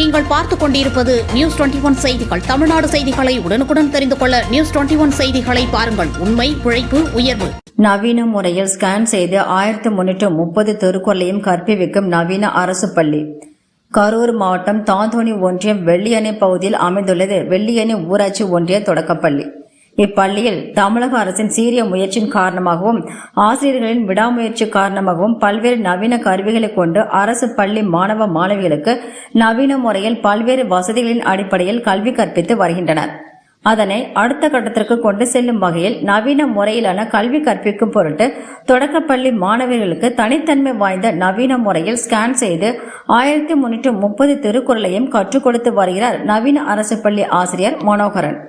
நீங்கள் பார்த்துக் கொண்டிருப்பது நியூஸ் 21 செய்திகள். தமிழ்நாடு செய்திகளை உடனுக்குடன் தெரிந்து கொள்ள நியூஸ் 21 செய்திகளை பாருங்கள். உண்மை, உழைப்பு, உயர்வு. நவீன முறையில் ஸ்கேன் செய்து 1330 திருக்குறளையும் கற்பிக்கும் நவீன அரசு பள்ளி. கரூர் மாவட்டம் தாந்தோணி ஒன்றியம் வெள்ளியணை பகுதியில் அமைந்துள்ளது வெள்ளியணை ஊராட்சி ஒன்றிய தொடக்கப்பள்ளி. இப்பள்ளியில் தமிழக அரசின் சீரிய முயற்சியின் காரணமாகவும் ஆசிரியர்களின் விடாமுயற்சி காரணமாகவும் பல்வேறு நவீன கருவிகளை கொண்டு அரசு பள்ளி மாணவ மாணவிகளுக்கு நவீன முறையில் பல்வேறு வசதிகளின் அடிப்படையில் கல்வி கற்பித்து வருகின்றனர். அதனை அடுத்த கட்டத்திற்கு கொண்டு செல்லும் வகையில் நவீன முறையிலான கல்வி கற்பிக்கும் பொருட்டு தொடக்கப்பள்ளி மாணவர்களுக்கு தனித்தன்மை வாய்ந்த நவீன முறையில் ஸ்கேன் செய்து 1330 திருக்குறளையும் கற்றுக் கொடுத்து வருகிறார் நவீன அரசு பள்ளி ஆசிரியர் மனோகரன்.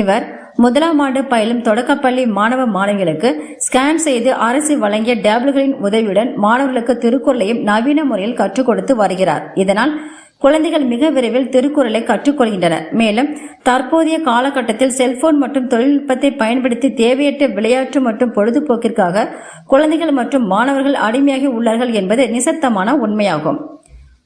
இவர் முதலாம் ஆண்டு பயிலும் தொடக்கப்பள்ளி மாணவ மாணவிகளுக்கு ஸ்கேன் செய்து அரசு வழங்கிய டேப்லெட்களின் உதவியுடன் மாணவர்களுக்கு திருக்குறளையும் நவீன முறையில் கற்றுக் கொடுத்து வருகிறார். இதனால் குழந்தைகள் மிக விரைவில் திருக்குறளை கற்றுக்கொள்கின்றனர். மேலும் தற்போதைய காலகட்டத்தில் செல்போன் மற்றும் தொழில்நுட்பத்தை பயன்படுத்தி தேவையற்ற விளையாட்டு மற்றும் பொழுதுபோக்கிற்காக குழந்தைகள் மற்றும் மாணவர்கள் அடிமையாகி உள்ளார்கள் என்பது நிசப்தமான உண்மையாகும்.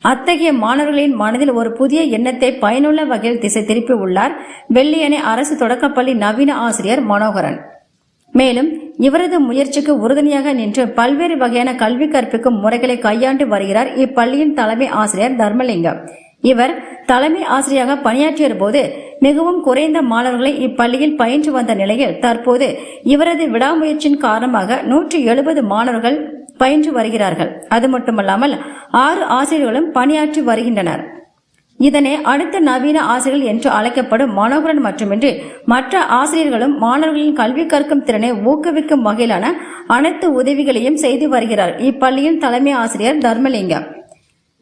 அத்தகைய மாணவர்களின் மனதில் ஒரு புதிய எண்ணத்தை பயனுள்ள வகையில் திசை திருப்பி உள்ளார் வெள்ளியணை அரசு தொடக்கப்பள்ளி நவீன ஆசிரியர் மனோகரன். மேலும் இவரது முயற்சிக்கு உறுதுணையாக நின்று பல்வேறு வகையான கல்வி கற்பிக்கும் முறைகளை கையாண்டு வருகிறார் இப்பள்ளியின் தலைமை ஆசிரியர் தர்மலிங்கம். இவர் தலைமை ஆசிரியராக பணியாற்றிய போது மிகவும் குறைந்த மாணவர்களை இப்பள்ளியில் பயின்று வந்த நிலையில் தற்போது இவரது விடாமுயற்சியின் காரணமாக 170 மாணவர்கள் பயின்று வருகிறார்கள். அது மட்டுமல்லாமல் 6 ஆசிரியர்களும் பணியாற்றி வருகின்றனர். இதனை அடுத்த நவீன ஆசிரியர்கள் என்று அழைக்கப்படும் மனோகரன் மட்டுமின்றி மற்ற ஆசிரியர்களும் மாணவர்களின் கல்வி கற்கும் திறனை ஊக்குவிக்கும் வகையிலான அனைத்து உதவிகளையும் செய்து வருகிறார் இப்பள்ளியின் தலைமை ஆசிரியர் தர்மலிங்கம்.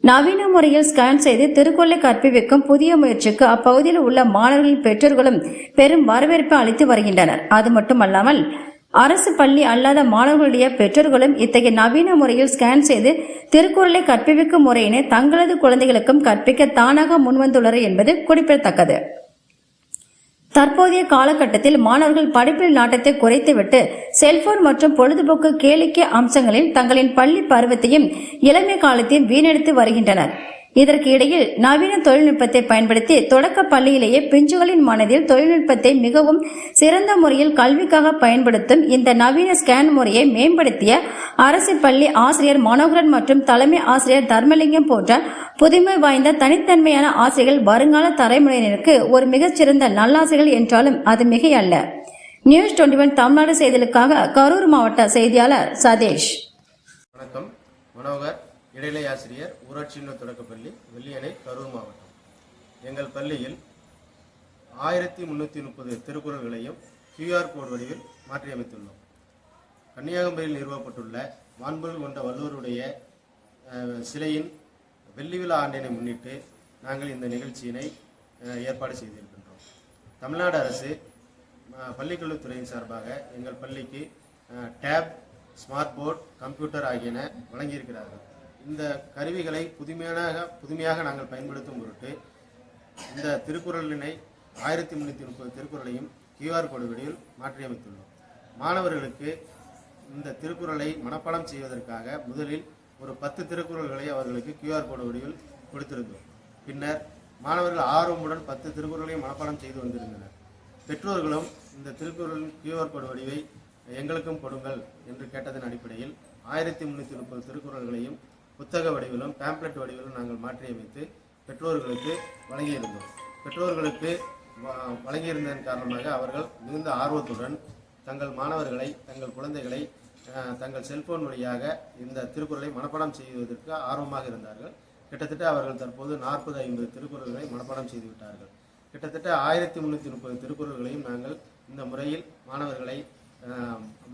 நவீன முறையில் ஸ்கேன் செய்து திருக்குறளை கற்பிக்கும் புதிய முயற்சிக்கு அப்பகுதியில் உள்ள மாணவர்களின் பெற்றோர்களும் பெரும் வரவேற்பு அளித்து வருகின்றனர். அது மட்டுமல்லாமல் அரசு பள்ளி அல்லாத மாணவர்களுடைய பெற்றோர்களும் இத்தகைய நவீன முறையில் ஸ்கேன் செய்து திருக்குறளை கற்பிக்கும் முறையினை தங்களது குழந்தைகளுக்கும் கற்பிக்க தானாக முன்வந்துள்ளனர் என்பது குறிப்பிடத்தக்கது. தற்போதைய காலகட்டத்தில் மாணவர்கள் படிப்பில் நாட்டத்தை குறைத்துவிட்டு செல்போன் மற்றும் பொழுதுபோக்கு கேளிக்கை அம்சங்களில் தங்களின் பள்ளி பருவத்தையும் இளமை காலத்தையும் வீணடித்து வருகின்றனர். இதற்கு இடையில் நவீன தொழில்நுட்பத்தை பயன்படுத்தி தொடக்க பள்ளியிலேயே பிஞ்சுகளின் மனதில் தொழில்நுட்பத்தை மிகவும் சிறந்த முறையில் கல்விக்காக பயன்படுத்தும் இந்த நவீன ஸ்கேன் முறையை மேம்படுத்திய அரசு பள்ளி ஆசிரியர் மனோகரன் மற்றும் தலைமை ஆசிரியர் தர்மலிங்கம் போன்ற புதுமை வாய்ந்த தனித்தன்மையான ஆசிரியர்கள் வருங்கால தலைமுறையினருக்கு ஒரு மிகச்சிறந்த நல்லாசிரியர்கள் என்றாலும் அது மிகையல்ல. நியூஸ் 21 தமிழ்நாடு செய்திகளுக்காக கரூர் மாவட்ட செய்தியாளர் சதீஷ். வணக்கம். மனோகர், இடைநிலை ஆசிரியர், ஊராட்சி தொடக்கப்பள்ளி, வெள்ளியணை, கரூர் மாவட்டம். எங்கள் பள்ளியில் 1330 திருக்குறள்களையும் QR கோட் வடிவில் மாற்றியமைத்துள்ளோம். கன்னியாகுமரியில் நிறுவப்பட்டுள்ள மாண்புகள் கொண்ட வள்ளுவருடைய சிலையின் வெள்ளி விழா ஆண்டினை முன்னிட்டு நாங்கள் இந்த நிகழ்ச்சியினை ஏற்பாடு செய்திருக்கின்றோம். தமிழ்நாடு அரசு பள்ளிக்கல்வித்துறையின் சார்பாக எங்கள் பள்ளிக்கு டேப், ஸ்மார்ட் போர்டு, கம்ப்யூட்டர் ஆகியன வழங்கியிருக்கிறார்கள். இந்த கருவிகளை புதுமையாக நாங்கள் பயன்படுத்தும் பொருட்டு இந்த திருக்குறளினை 1330 திருக்குறளையும் QR கோடு வடிவில் மாற்றியமைத்துள்ளோம். மாணவர்களுக்கு இந்த திருக்குறளை மனப்பாடம் செய்வதற்காக முதலில் ஒரு 10 திருக்குறள்களை அவர்களுக்கு QR கோடு வடிவில் கொடுத்திருந்தோம். பின்னர் மாணவர்கள் ஆர்வமுடன் 10 திருக்குறளையும் மனப்பாடம் செய்து வந்திருந்தனர். பெற்றோர்களும் இந்த திருக்குறளின் QR கோடு வடிவை எங்களுக்கும் கொடுங்கள் என்று கேட்டதன் அடிப்படையில் 1330 திருக்குறள்களையும் புத்தக வடிவிலும் பேம்ப்ளெட் வடிவிலும் நாங்கள் மாற்றியமைத்து பெற்றோர்களுக்கு வழங்கியிருந்தோம். பெற்றோர்களுக்கு வழங்கியிருந்ததன் காரணமாக அவர்கள் மிகுந்த ஆர்வத்துடன் தங்கள் மாணவர்களை, தங்கள் குழந்தைகளை தங்கள் செல்போன் வழியாக இந்த திருக்குறளை மனப்பாடம் செய்வதற்கு ஆர்வமாக இருந்தார்கள். கிட்டத்தட்ட அவர்கள் தற்போது 40-50 திருக்குறள்களை மனப்பாடம் செய்துவிட்டார்கள். கிட்டத்தட்ட 1330 திருக்குறள்களையும் நாங்கள் இந்த முறையில் மாணவர்களை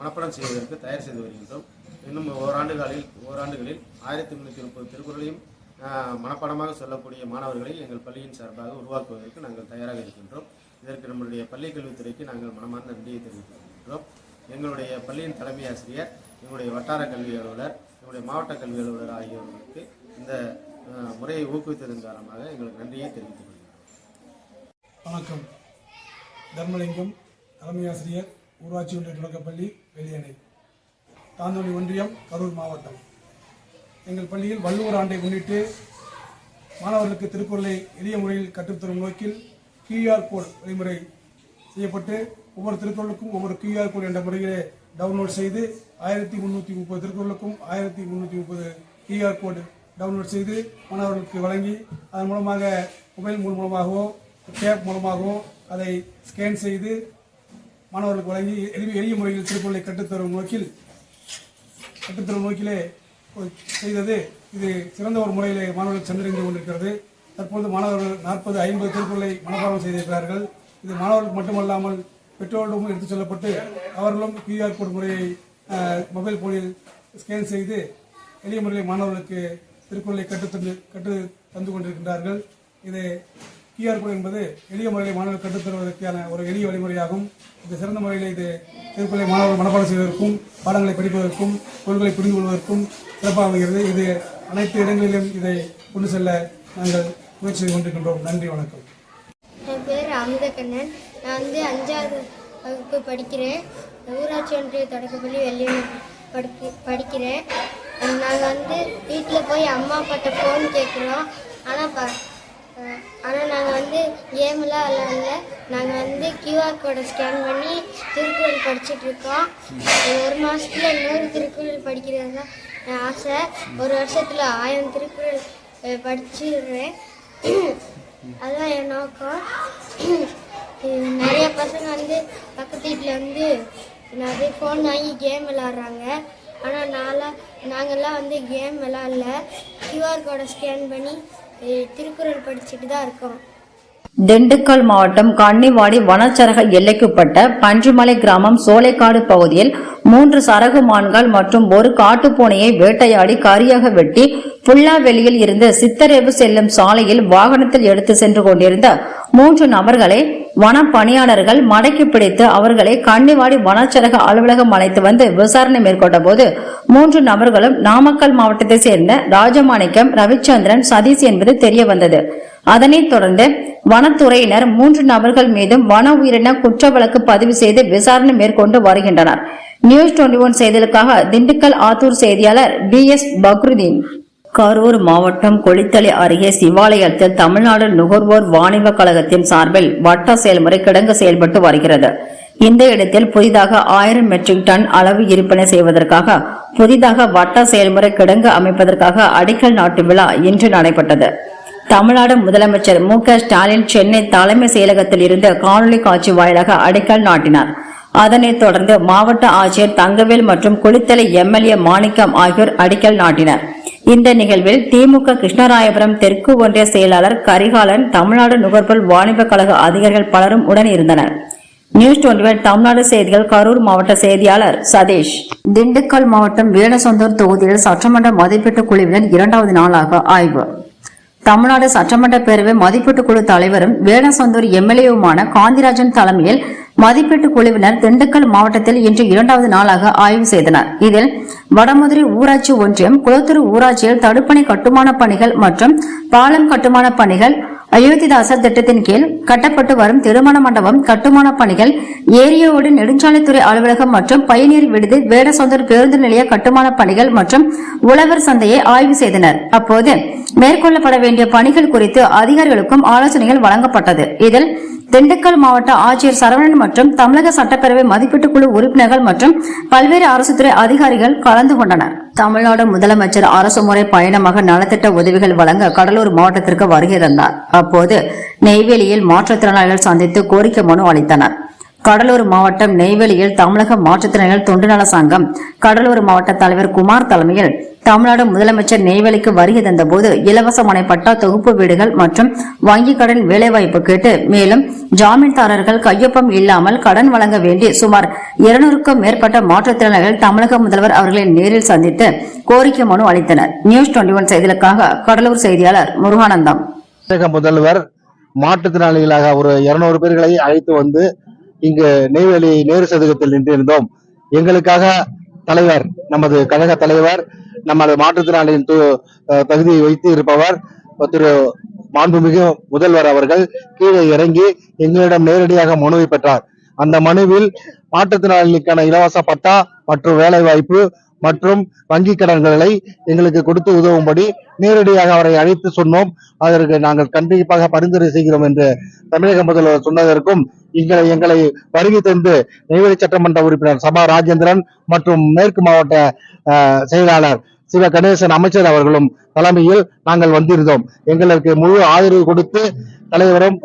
மனப்பாடம் செய்வதற்கு தயார் செய்து வருகின்றோம். இன்னும் ஓராண்டுகளில் 1330 திருக்குறளையும் மனப்பாடமாக சொல்லக்கூடிய மாணவர்களை எங்கள் பள்ளியின் சார்பாக உருவாக்குவதற்கு நாங்கள் தயாராக இருக்கின்றோம். இதற்கு நம்முடைய பள்ளிக் கல்வித்துறைக்கு நாங்கள் மனமார்ந்த நன்றியை தெரிவித்துக் எங்களுடைய பள்ளியின் தலைமை ஆசிரியர், எங்களுடைய வட்டார கல்வி அலுவலர், எங்களுடைய மாவட்ட கல்வி அலுவலர் ஆகியோருக்கு இந்த முறையை ஊக்குவித்ததன் காரணமாக எங்களுக்கு நன்றியை தெரிவித்துக் கொள்கிறோம். வணக்கம். தர்மலிங்கம், தலைமை ஆசிரியர், ஊராட்சி ஒன்றிய தொடக்கப்பள்ளி, வெள்ளியணை, தாந்தோணி ஒன்றியம், கரூர் மாவட்டம். எங்கள் பள்ளியில் வள்ளுவர் ஆண்டை முன்னிட்டு மாணவர்களுக்கு திருக்குறளை எளிய முறையில் கற்றுத்தரும் நோக்கில் QR கோட் வழிமுறை செய்யப்பட்டு ஒவ்வொரு திருக்குறளுக்கும் ஒவ்வொரு QR கோட் என்ற முறையிலே டவுன்லோட் செய்து 1330 திருக்குறளுக்கும் 1330 QR கோட் டவுன்லோட் செய்து மாணவர்களுக்கு வழங்கி அதன் மூலமாக மொபைல் மூலமாகவோ டேப் மூலமாகவோ அதை ஸ்கேன் செய்து மாணவர்களுக்கு வழங்கி எளிய முறையில் திருக்குறளை கற்றுத்தரும் நோக்கிலே செய்தது. இது சிறந்த ஒரு முறையிலே மாணவர்கள் சென்றடைந்து கொண்டிருக்கிறது. தற்போது மாணவர்கள் 40-50 திருக்குறளை மனப்பாடம் செய்திருக்கிறார்கள். இது மாணவர்களுக்கு மட்டுமல்லாமல் பெற்றோரிடமும் எடுத்துச் செல்லப்பட்டு அவர்களும் QR கோட் முறையை மொபைல் போனில் ஸ்கேன் செய்து எளிய முறையில் மாணவர்களுக்கு திருக்குறளை கற்று தந்து கொண்டிருக்கின்றார்கள். இது QR கோட் என்பது எளிய முறையில் மாணவர்கள் கற்றுத்தருவதற்கான ஒரு எளிய வழிமுறையாகும். இது சிறந்த முறையில் இது திருக்குறளை மாணவர்கள் மனப்பாடம் செய்வதற்கும் பாடங்களை படிப்பதற்கும் பொருள்களை புரிந்து கொள்வதற்கும் சிறப்பாக அமைகிறது. இது அனைத்து இடங்களிலும் இதை கொண்டு செல்ல நாங்கள் முயற்சி செய்து கொண்டிருக்கின்றோம். நன்றி, வணக்கம். என் பேர் அமுதக்கண்ணன். நான் 5ஆவது வகுப்பு படிக்கிறேன். ஊராட்சி ஒன்றிய தொடக்கப்பள்ளி வெள்ளியனை படிக்கிறேன். நாங்கள் வீட்டில் போய் அம்மா அப்பாட்ட ஃபோன் கேட்குறோம். ஆனால் நாங்கள் கேம்லாம் விளையாடல. நாங்கள் QR கோடை ஸ்கேன் பண்ணி திருக்குறள் படிச்சுட்ருக்கோம். 1 மாதத்தில் 100 திருக்குறள் படிக்கிறது தான் என் ஆசை. ஒரு வருஷத்தில் 1000 திருக்குறள் படிச்சிடுறேன். அதுதான் என் நோக்கம். நிறைய பசங்க பக்கத்து வீட்டில் நிறைய ஃபோன் வாங்கி கேம் விளாட்றாங்க. ஆனால் நாங்கள்லாம் கேம் விளாட்ல. QR கோடை ஸ்கேன் பண்ணி திருக்குறள் படிச்சுட்டு தான் இருக்கோம். திண்டுக்கல் மாவட்டம் கன்னிவாடி வனச்சரக எல்லைக்குட்பட்ட பன்றிமலை கிராமம் சோலைக்காடு பகுதியில் 3 சரகு மான்கள் மற்றும் ஒரு காட்டுப்பூனையை வேட்டையாடி கரியாக வெட்டி புல்லாவெளியில் இருந்து சித்தரேவு செல்லும் சாலையில் வாகனத்தில் எடுத்து சென்று கொண்டிருந்த 3 நபர்களை வன பணியாளர்கள் மடக்கி பிடித்து அவர்களை கன்னிவாடி வனச்சரக அலுவலகம் அழைத்து வந்து விசாரணை மேற்கொண்ட போது 3 நபர்களும் நாமக்கல் மாவட்டத்தை சேர்ந்த ராஜமாணிக்கம், ரவிச்சந்திரன், சதீஷ் என்பது தெரிய வந்தது. அதனைத் தொடர்ந்து வனத்துறையினர் 3 நபர்கள் மீதும் வன உயிரின குற்ற வழக்கு பதிவு செய்து விசாரணை மேற்கொண்டு வருகின்றனர். நியூஸ் 21 செய்திகளுக்காக திண்டுக்கல் ஆத்தூர் செய்தியாளர் BS பக்ருதீன். கரூர் மாவட்டம் கொளித்தலை அருகே சிவாலயத்தில் தமிழ்நாடு நுகர்வோர் வாணிப கழகத்தின் சார்பில் வட்ட செயல்முறை கிடங்கு செயல்பட்டு வருகிறது. இந்த இடத்தில் புதிதாக 1000 மெட்ரிக் டன் அளவு இருப்பனை செய்வதற்காக புதிதாக வட்ட செயல்முறை கிடங்கு அமைப்பதற்காக அடிக்கல் நாட்டு விழா இன்று நடைபெற்றது. தமிழ்நாடு முதலமைச்சர் MK ஸ்டாலின் சென்னை தலைமை செயலகத்தில் இருந்து காணொலி காட்சி வாயிலாக அடிக்கல் நாட்டினார். அதனைத் தொடர்ந்து மாவட்ட ஆட்சியர் தங்கவேல் மற்றும் குளித்தலை MLA மாணிக்கம் ஆகியோர் அடிக்கல் நாட்டினர். இந்த நிகழ்வில் திமுக கிருஷ்ணராயபுரம் தெற்கு ஒன்றிய செயலாளர் கரிகாலன், தமிழ்நாடு நுகர்வோர் வாணிப கழக அதிகாரிகள் பலரும் உடன் இருந்தனர். நியூஸ் 21 தமிழ்நாடு செய்திகள் கரூர் மாவட்ட செய்தியாளர் சதீஷ். திண்டுக்கல் மாவட்டம் வேடசந்தூர் தொகுதியில் சட்டமன்ற மதிப்பீட்டு குழுவினர் 2வது நாளாக ஆய்வு. தமிழ்நாடு சட்டமன்ற பேரவை மதிப்பீட்டு குழு தலைவரும் வேடசந்தூர் MLAவுமான காந்திராஜன் தலைமையில் மதிப்பீட்டு குழுவினர் திண்டுக்கல் மாவட்டத்தில் இன்று 2வது நாளாக ஆய்வு செய்தனர். இதில் வடமதுரை ஊராட்சி ஒன்றியம், குளத்தூர் ஊராட்சியில் தடுப்பணை கட்டுமான பணிகள் மற்றும் பாலம் கட்டுமான பணிகள், அயோத்திதாசர் திட்டத்தின் கீழ் கட்டப்பட்டு வரும் திருமண மண்டபம் கட்டுமான பணிகள், ஏரியோடு நெடுஞ்சாலைத்துறை அலுவலகம் மற்றும் பயணியர் விடுதி, வேடசந்தூர் பேருந்து நிலைய கட்டுமான பணிகள் மற்றும் உழவர் சந்தையை ஆய்வு செய்தனர். அப்போது மேற்கொள்ளப்பட வேண்டிய பணிகள் குறித்து அதிகாரிகளுக்கும் ஆலோசனைகள் வழங்கப்பட்டது. இதில் திண்டுக்கல் மாவட்ட ஆட்சியர் சரவணன் மற்றும் தமிழக சட்டப்பேரவை மதிப்பீட்டு குழு உறுப்பினர்கள் மற்றும் பல்வேறு அரசு துறை அதிகாரிகள் கலந்து கொண்டனர். தமிழ்நாடு முதலமைச்சர் அரசுமுறை பயணமாக நலத்திட்ட உதவிகள் வழங்க கடலூர் மாவட்டத்திற்கு வருகை தந்தார். அப்போது நெய்வேலியில் மாற்றுத்திறனாளிகள் சந்தித்து கோரிக்கை மனு அளித்தனர். கடலூர் மாவட்டம் நெய்வேலியில் தமிழக மாற்றுத்திறனாளிகள் தொண்டு நல சங்கம் கடலூர் மாவட்ட தலைவர் குமார் தலைமையில் தமிழ்நாடு முதலமைச்சர் நெய்வேலிக்கு வருகை தந்தபோது இலவச மனைப்பட்டா, தொகுப்பு வீடுகள் மற்றும் வங்கிக் கடன் வேலைவாய்ப்பு கேட்டு மேலும் ஜாமீன்தாரர்கள் கையொப்பம் இல்லாமல் கடன் வழங்க வேண்டி சுமார் 200க்கும் மேற்பட்ட மாற்றுத்திறனாளிகள் தமிழக முதல்வர் அவர்களை நேரில் சந்தித்து கோரிக்கை மனு அளித்தனர். நியூஸ் 21 செய்திகளுக்காக கடலூர் செய்தியாளர் முருகானந்தம். முதல்வர் மாற்றுத்திறனாளிகளாக ஒரு 200 பேர்களை அழைத்து வந்து இங்கு நெய்வேலி நேரு சதுக்கத்தில் நின்றிருந்தோம். எங்களுக்காக தலைவர், நமது கழக தலைவர், நமது மாற்றுத்திறனாளியின் தகுதியை வைத்து இருப்பவர் திரு மாண்புமிகு முதல்வர் அவர்கள் கீழே இறங்கி எங்களிடம் நேரடியாக மனுவை பெற்றார். அந்த மனுவில் மாற்றுத்திறனாளிகளுக்கான இலவச பட்டா மற்றும் வேலை வாய்ப்பு, மற்றும் வங்கி கடன்களை எங்களுக்கு கொடுத்து உதவும்படி நேரடியாக அவரை அழைத்து சொன்னோம். அதற்கு நாங்கள் கண்டிப்பாக பரிந்துரை செய்கிறோம் என்று தமிழக முதல்வர் சொன்னதற்கும் எங்களை வருகை தந்து நெய்வேலி சட்டமன்ற உறுப்பினர் சபா ராஜேந்திரன் மற்றும் மேற்கு மாவட்ட செயலாளர் சிவ கணேசன் அமைச்சர் அவர்களும் தலைமையில் நாங்கள் வந்திருந்தோம். எங்களுக்கு முழு ஆதரவு கொடுத்து தலைவரும்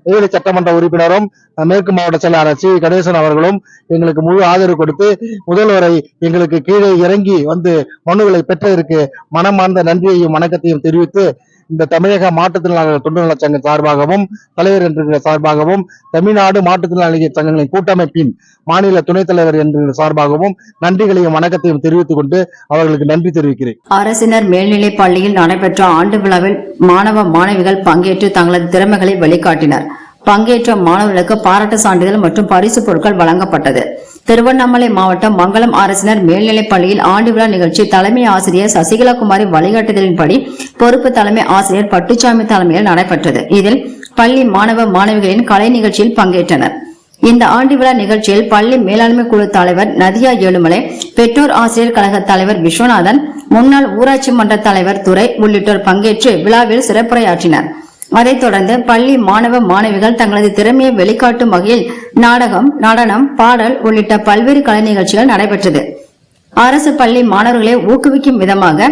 நெய்வேலி சட்டமன்ற உறுப்பினரும் மேற்கு மாவட்ட செயலாளர் சி கணேசன் அவர்களும் எங்களுக்கு முழு ஆதரவு கொடுத்து முதல்வரை எங்களுக்கு கீழே இறங்கி வந்து மனுக்களை பெற்றதற்கு மனமார்ந்த நன்றியையும் வணக்கத்தையும் தெரிவித்து இந்த தமிழக மாற்றுத்திறனாளிகள் தொண்டு நல சங்க சார்பாகவும் தலைவர் என்கிற சார்பாகவும் தமிழ்நாடு மாற்றுத்திறனாளிகள் சங்கங்களின் கூட்டமைப்பின் மாநில துணைத் தலைவர் என்கிற சார்பாகவும் நன்றிகளையும் வணக்கத்தையும் தெரிவித்துக் கொண்டு அவர்களுக்கு நன்றி தெரிவிக்கிறேன். அரசினர் மேல்நிலைப் பள்ளியில் நடைபெற்ற ஆண்டு விழாவில் மாணவ மாணவிகள் பங்கேற்று தங்களது திறமைகளை வெளிக்காட்டினர். பங்கேற்ற மாணவர்களுக்கு பாராட்டு சான்றிதழ் மற்றும் பரிசு பொருட்கள் வழங்கப்பட்டது. திருவண்ணாமலை மாவட்டம் மங்களம் அரசினர் மேல்நிலைப் பள்ளியில் ஆண்டு விழா நிகழ்ச்சி தலைமை ஆசிரியர் சசிகலா குமாரி வழிகாட்டுதலின்படி பொறுப்பு தலைமை ஆசிரியர் பட்டுச்சாமி தலைமையில் நடைபெற்றது. இதில் பள்ளி மாணவ மாணவிகளின் கலை நிகழ்ச்சியில் பங்கேற்றனர். இந்த ஆண்டு விழா நிகழ்ச்சியில் பள்ளி மேலாண்மை குழு தலைவர் நதியா ஏழுமலை, பெற்றோர் ஆசிரியர் கழக தலைவர் விஸ்வநாதன், முன்னாள் ஊராட்சி மன்ற தலைவர் துரை உள்ளிட்டோர் பங்கேற்று விழாவில் சிறப்புரையாற்றினர். அதைத் தொடர்ந்து பள்ளி மாணவ மாணவிகள் தங்களது திறமையை வெளிக்காட்டும் வகையில் நாடகம், நடனம், பாடல் உள்ளிட்ட பல்வேறு கலை நிகழ்ச்சிகள் நடைபெற்றது. அரசு பள்ளி மாணவர்களை ஊக்குவிக்கும் விதமாக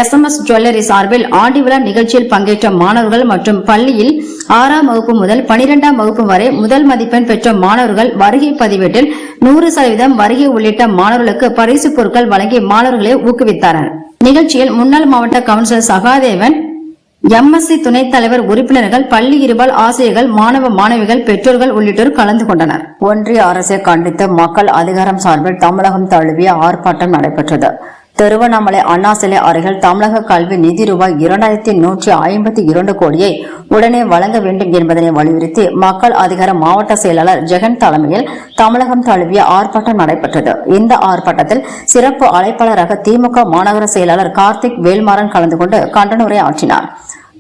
SMS ஜுவல்லரி சார்பில் ஆண்டு விழா நிகழ்ச்சியில் பங்கேற்ற மாணவர்கள் மற்றும் பள்ளியில் 6ஆம் வகுப்பு முதல் 12ஆம் வகுப்பு வரை முதல் மதிப்பெண் பெற்ற மாணவர்கள் வருகை பதிவேட்டில் 100% வருகை உள்ளிட்ட மாணவர்களுக்கு பரிசு பொருட்கள் வழங்கி மாணவர்களை ஊக்குவித்தனர். நிகழ்ச்சியில் முன்னாள் மாவட்ட கவுன்சிலர் சகாதேவன், MSc துணைத் தலைவர், உறுப்பினர்கள், பள்ளி இருபால் ஆசிரியர்கள், மாணவ மாணவிகள், பெற்றோர்கள் உள்ளிட்டோர் கலந்து கொண்டனர். ஒன்றிய அரசை கண்டித்து மக்கள் அதிகாரம் சார்பில் தமிழகம் தழுவிய ஆர்ப்பாட்டம் நடைபெற்றது. திருவண்ணாமலை அண்ணா சிலை அருகில் தமிழக கல்வி நிதி ரூபாய் 2152 கோடியை உடனே வழங்க வேண்டும் என்பதனை வலியுறுத்தி மக்கள் அதிகார மாவட்ட செயலாளர் ஜெகன் தலைமையில் தமிழகம் தழுவிய ஆர்ப்பாட்டம் நடைபெற்றது. இந்த ஆர்ப்பாட்டத்தில் சிறப்பு அழைப்பாளராக திமுக மாநகர செயலாளர் கார்த்திக் வேல்மாறன் கலந்து கொண்டு கண்டன உரை ஆற்றினார்.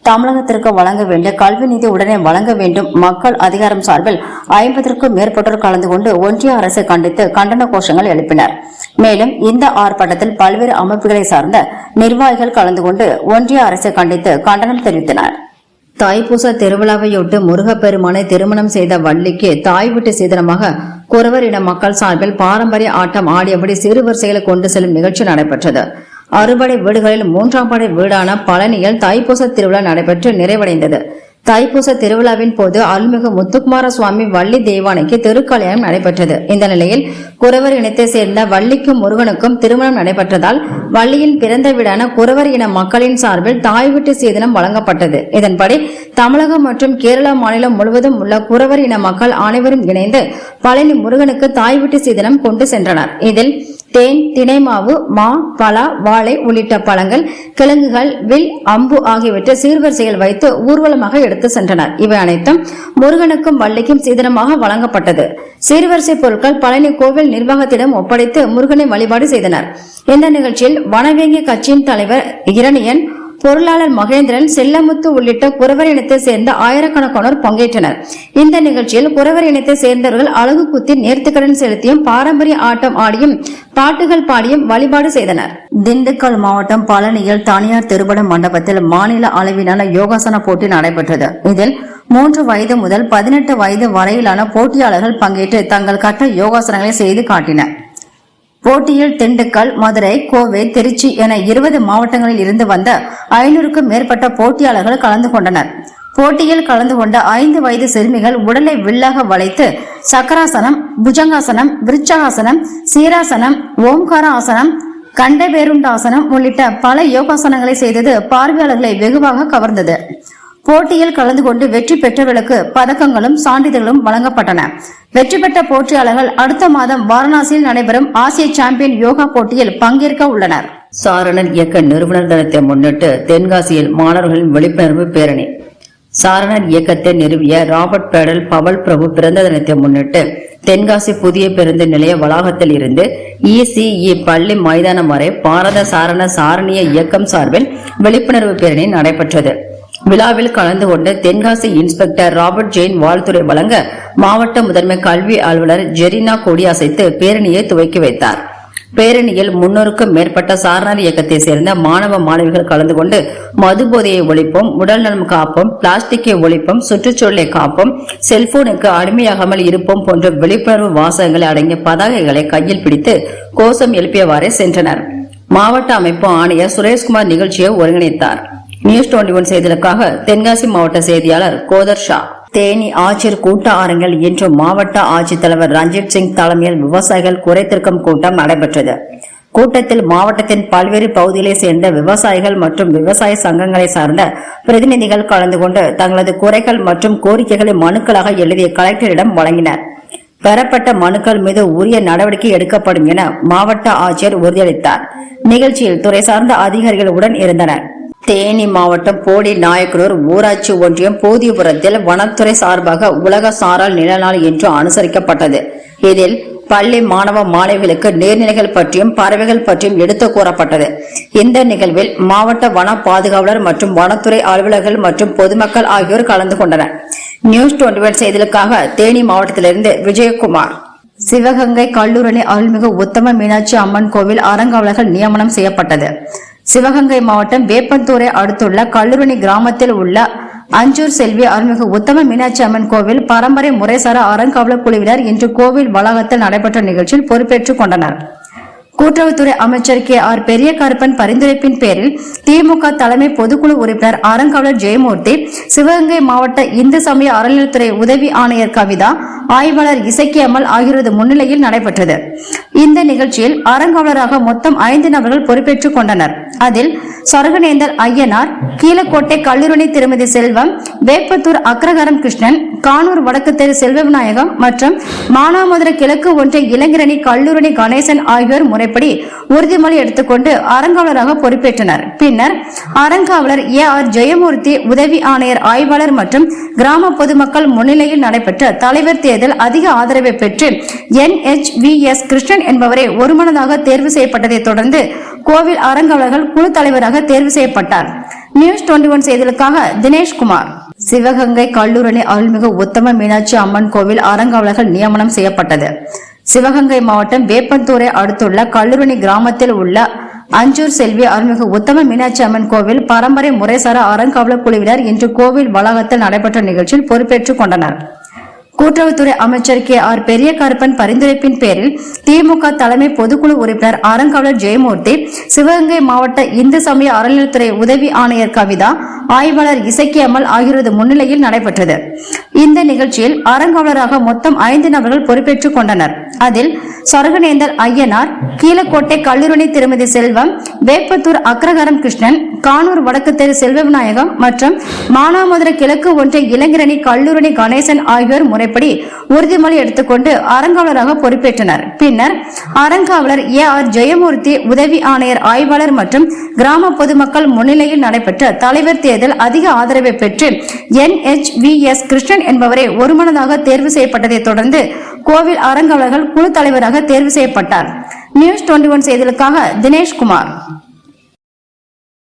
தமிழகத்திற்கு வழங்க வேண்டிய கல்வி நிதி உடனே வழங்க வேண்டும். மக்கள் அதிகாரம் சார்பில் 50க்கும் மேற்பட்டோர் கலந்து கொண்டு ஒன்றிய அரசை கண்டித்து கண்டன கோஷங்கள் எழுப்பினர். மேலும் இந்த ஆர்ப்பாட்டத்தில் பல்வேறு அமைப்புகளை சார்ந்த நிர்வாகிகள் கலந்து கொண்டு ஒன்றிய அரசை கண்டித்து கண்டனம் தெரிவித்தனர். தைப்பூச திருவிழாவையொட்டு முருகப்பெருமானை திருமணம் செய்த வள்ளிக்கு தாய் வீட்டு சீதனமாக குறவர் இன மக்கள் சார்பில் பாரம்பரிய ஆட்டம் ஆடியபடி சிறுவரிசைகளை கொண்டு செல்லும் நிகழ்ச்சி நடைபெற்றது. அறுபடை வீடுகளில் 3ஆம் படை வீடான பழனியில் தைப்பூச திருவிழா நடைபெற்று நிறைவடைந்தது. தைப்பூச திருவிழாவின் போது அருள்மிகு முத்துக்குமார சுவாமி வள்ளி தெய்வானைக்கு திருக்கல்யாணம் நடைபெற்றது. இந்த நிலையில் குறவர் இனத்தை சேர்ந்த வள்ளிக்கும் முருகனுக்கும் திருமணம் நடைபெற்றதால் வள்ளியின் பிறந்த வீடான குறவர் இன மக்களின் சார்பில் தாய் வீட்டு சீதனம் வழங்கப்பட்டது. இதன்படி தமிழகம் மற்றும் கேரளா மாநிலம் முழுவதும் உள்ள குறவர் இன மக்கள் அனைவரும் இணைந்து பழனி முருகனுக்கு தாய் வீட்டு சீதனம் கொண்டு சென்றனர். இதில் தேன், தினை மாவு, மா, பலா, வாழை உள்ளிட்ட பழங்கள், கிழங்குகள், வில், அம்பு ஆகியவற்றை சீர்வரிசையில் வைத்து ஊர்வலமாக எடுத்து சென்றனர். இவை அனைத்தும் முருகனுக்கும் வள்ளிக்கும் சீதனமாக வழங்கப்பட்டது. சீர்வரிசை பொருட்கள் பழனி கோவில் நிர்வாகத்திடம் ஒப்படைத்து முருகனை வழிபாடு செய்தனர். இந்த நிகழ்ச்சியில் வனவேங்கி கட்சியின் தலைவர் இரணியன், பொருளாளர் மகேந்திரன், செல்லமுத்து உள்ளிட்ட குறவர் இனத்தை சேர்ந்த ஆயிரக்கணக்கானோர் பங்கேற்றனர். இந்த நிகழ்ச்சியில் குறவர் இனத்தை சேர்ந்தவர்கள் அழகு குத்தி நேர்த்திக்கடன் செலுத்தியும் பாரம்பரிய ஆட்டம் ஆடியும் பாட்டுகள் பாடியும் வழிபாடு செய்தனர். திண்டுக்கல் மாவட்டம் பழனியில் தனியார் திருமண மண்டபத்தில் மாநில அளவிலான யோகாசன போட்டி நடைபெற்றது. இதில் 3 வயது முதல் 18 வயது வரையிலான போட்டியாளர்கள் பங்கேற்று தங்கள் கட்ட யோகாசனங்களை செய்து காட்டினர். போட்டியில் திண்டுக்கல், மதுரை, கோவை, திருச்சி என 20 மாவட்டங்களில் இருந்து வந்த 500க்கும் மேற்பட்ட போட்டியாளர்கள் கலந்து கொண்டனர். போட்டியில் கலந்து கொண்ட 5 வயது சிறுமிகள் உடலை வில்லாக வளைத்து சக்கராசனம், புஜங்காசனம், விருட்சகாசனம், சீராசனம், ஓம்கார ஆசனம், கண்டபேருண்டாசனம் உள்ளிட்ட பல யோகாசனங்களை செய்தது பார்வையாளர்களை வெகுவாக கவர்ந்தது. போட்டியில் கலந்து கொண்டு வெற்றி பெற்றவர்களுக்கு பதக்கங்களும் சான்றிதழ்களும் வழங்கப்பட்டன. வெற்றி பெற்ற போட்டியாளர்கள் அடுத்த மாதம் வாரணாசியில் நடைபெறும் ஆசிய சாம்பியன் யோகா போட்டியில் பங்கேற்க உள்ளனர். சாரணர் இயக்க நிறுவனர் தினத்தை முன்னிட்டு தென்காசியில் மாணவர்களின் விழிப்புணர்வு பேரணி. சாரணர் இயக்கத்தை நிறுவிய ராபர்ட் பேடல் பவல் பிரபு பிறந்த தினத்தை முன்னிட்டு தென்காசி புதிய பேருந்து நிலைய வளாகத்தில் இருந்து ECE பள்ளி மைதானம் வரை பாரத சாரண சாரணிய இயக்கம் சார்பில் விழிப்புணர்வு பேரணி நடைபெற்றது. விழாவில் கலந்து கொண்டு தென்காசி இன்ஸ்பெக்டர் ராபர்ட் ஜெயின் வாழ்த்துரை வழங்க மாவட்ட முதன்மை கல்வி அலுவலர் ஜெரினா கொடியசைத்து பேரணியை துவக்கி வைத்தார். பேரணியில் 300க்கும் மேற்பட்ட சாரணர் இயக்கத்தை சேர்ந்த மாணவ மாணவிகள் கலந்து கொண்டு மது போதையை ஒழிப்போம், உடல் நலம் காப்போம், பிளாஸ்டிக்கை ஒழிப்போம், சுற்றுச்சூழலை காப்போம், செல்போனுக்கு அடிமையாகாமல் இருப்போம் போன்ற விழிப்புணர்வு வாசகங்களை அடங்கிய பதாகைகளை கையில் பிடித்து கோஷம் எழுப்பியவாறே சென்றனர். மாவட்ட அமைப்பு ஆணையர் சுரேஷ்குமார் நிகழ்ச்சியை ஒருங்கிணைத்தார். நியூஸ் 21 செய்திகளுக்காக தென்காசி மாவட்ட செய்தியாளர் கோதர் ஷா. தேனி ஆட்சியர் கூட்ட அரங்கில் இன்று மாவட்ட ஆட்சித்தலைவர் ரஞ்சித் சிங் தலைமையில் விவசாயிகள் குறைதீர்க்கும் கூட்டம் நடைபெற்றது. கூட்டத்தில் மாவட்டத்தின் பல்வேறு பகுதிகளை சேர்ந்த விவசாயிகள் மற்றும் விவசாய சங்கங்களை சார்ந்த பிரதிநிதிகள் கலந்து கொண்டு தங்களது குறைகள் மற்றும் கோரிக்கைகளை மனுக்களாக எழுதிய கலெக்டரிடம் வழங்கினர். பெறப்பட்ட மனுக்கள் மீது உரிய நடவடிக்கை எடுக்கப்படும் என மாவட்ட ஆட்சியர் உறுதியளித்தார். நிகழ்ச்சியில் துறை சார்ந்த அதிகாரிகள் உடன் இருந்தனர். தேனி மாவட்டம் போடி நாயக்கனூர் ஊராட்சி ஒன்றியம் போதியபுரத்தில் வனத்துறை சார்பாக உலக சாரால் நில நாள் இன்று அனுசரிக்கப்பட்டது. இதில் பள்ளி மாணவ மாணவிகளுக்கு நீர்நிலைகள் பற்றியும் பறவைகள் பற்றியும் எடுத்து கூறப்பட்டது. இந்த நிகழ்வில் மாவட்ட வன பாதுகாவலர் மற்றும் வனத்துறை அலுவலர்கள் மற்றும் பொதுமக்கள் ஆகியோர் கலந்து கொண்டனர். நியூஸ் 21 செய்திகளுக்காக தேனி மாவட்டத்திலிருந்து விஜயகுமார். சிவகங்கை கல்லூரணி அருள்மிகு உத்தம மீனாட்சி அம்மன் கோவில் அறங்காவலர்கள் நியமனம் செய்யப்பட்டது. சிவகங்கை மாவட்டம் வேப்பந்தூரை அடுத்துள்ள கல்லூரணி கிராமத்தில் உள்ள அஞ்சூர் செல்வி அருள்மிகு உத்தம மீனாட்சி அம்மன் கோவில் பரம்பரை முறைசாரா அறங்காவலர் குழுவினர் இன்று கோவில் வளாகத்தில் நடைபெற்ற நிகழ்ச்சியில் பொறுப்பேற்றுக் கொண்டனர். கூட்டுறவுத்துறை அமைச்சர் KR பெரிய கருப்பன் பரிந்துரைப்பின் பேரில் திமுக தலைமை பொதுக்குழு உறுப்பினர் அறங்காவலர் ஜெயமூர்த்தி, சிவகங்கை மாவட்ட இந்து சமய அறநிலையத்துறை உதவி ஆணையர் கவிதா, ஆய்வாளர் இசக்கியம்மாள் ஆகியோரது முன்னிலையில் நடைபெற்றது. இந்த நிகழ்ச்சியில் அறங்காவலராக மொத்தம் 5 நபர்கள் பொறுப்பேற்றுக் கொண்டனர். அதில் சரகநேந்தர் ஐயனார், கீழக்கோட்டை கல்லூரணி திருமதி செல்வம், வேப்பத்தூர் அக்ரஹாரம் கிருஷ்ணன், கானூர் வடக்கு தெரு செல்வவிநாயகம் மற்றும் மானாமதுரை கிழக்கு ஒன்றிய இளைஞரணி கல்லூரணி கணேசன் ஆகியோர் முறைப்படி உறுதிமொழி எடுத்துக்கொண்டு அறங்காவலராக பொறுப்பேற்றனர். பின்னர் அறங்காவலர் AR ஜெயமூர்த்தி, உதவி ஆணையர், ஆய்வாளர் மற்றும் கிராம பொதுமக்கள் முன்னிலையில் நடைபெற்ற தலைவர் தேர்தல் அதிக ஆதரவை பெற்று NHVS கிருஷ்ணன் என்பவரை ஒருமனதாக தேர்வு செய்யப்பட்டதை தொடர்ந்து கோவில் அறங்காவலர்கள் குழு தலைவராக தேர்வு செய்யப்பட்டார். நியூஸ் 21 செய்திகளுக்காக தினேஷ்குமார். சிவகங்கை கல்லூரணி அருள்மிகு உத்தம மீனாட்சி அம்மன் கோவில் அறங்காவலர்கள் நியமனம் செய்யப்பட்டது. சிவகங்கை மாவட்டம் வேப்பந்தூரை அடுத்துள்ள கல்லூரணி கிராமத்தில் உள்ள அஞ்சூர் செல்வி அருள்மிகு உத்தம மீனாட்சி அம்மன் கோவில் பரம்பரை முறைசாரா அறங்காவலர் குழுவினர் இன்று கோவில் வளாகத்தில் நடைபெற்ற நிகழ்ச்சியில் பொறுப்பேற்றுக் கொண்டனர். கூட்டுறவுத்துறை அமைச்சர் KR பெரிய கருப்பன் பரிந்துரைப்பின் பேரில் திமுக தலைமை பொதுக்குழு உறுப்பினர் அறங்காவலர் ஜெயமூர்த்தி, சிவகங்கை மாவட்ட இந்து சமய அறநிலையத்துறை உதவி ஆணையர் கவிதா, ஆய்வாளர் இசக்கியம்மாள் ஆகியோரது முன்னிலையில் நடைபெற்றது. இந்த நிகழ்ச்சியில் அறங்காவலராக மொத்தம் 5 நபர்கள் பொறுப்பேற்றுக் கொண்டனர். அதில் சரகநேந்தர் ஐயனார், கீழக்கோட்டை கல்லூரணி திருமதி செல்வம், வேப்பத்தூர் அக்ரஹாரம் கிருஷ்ணன், கானூர் வடக்கு தெரு செல்வவிநாயகம் மற்றும் மானாமதுரை கிழக்கு ஒன்றிய இளைஞரணி கல்லூரணி கணேசன் ஆகியோர் முறைப்படி உறுதிமொழி எடுத்துக்கொண்டு அறங்காவலராக பொறுப்பேற்றனர். பின்னர் அறங்காவலர் AR ஜெயமூர்த்தி, உதவி ஆணையர், ஆய்வாளர் மற்றும் கிராம பொதுமக்கள் முன்னிலையில் நடைபெற்ற தலைவர் தேர்தல் அதிக ஆதரவை பெற்று NHVS கிருஷ்ணன் என்பவரை ஒருமனதாக தேர்வு செய்யப்பட்டதை தொடர்ந்து கோவில் அறங்காவலர்கள் குழு தலைவராக தேர்வு செய்யப்பட்டார். நியூஸ் 21 செய்திகளுக்காக தினேஷ்குமார்.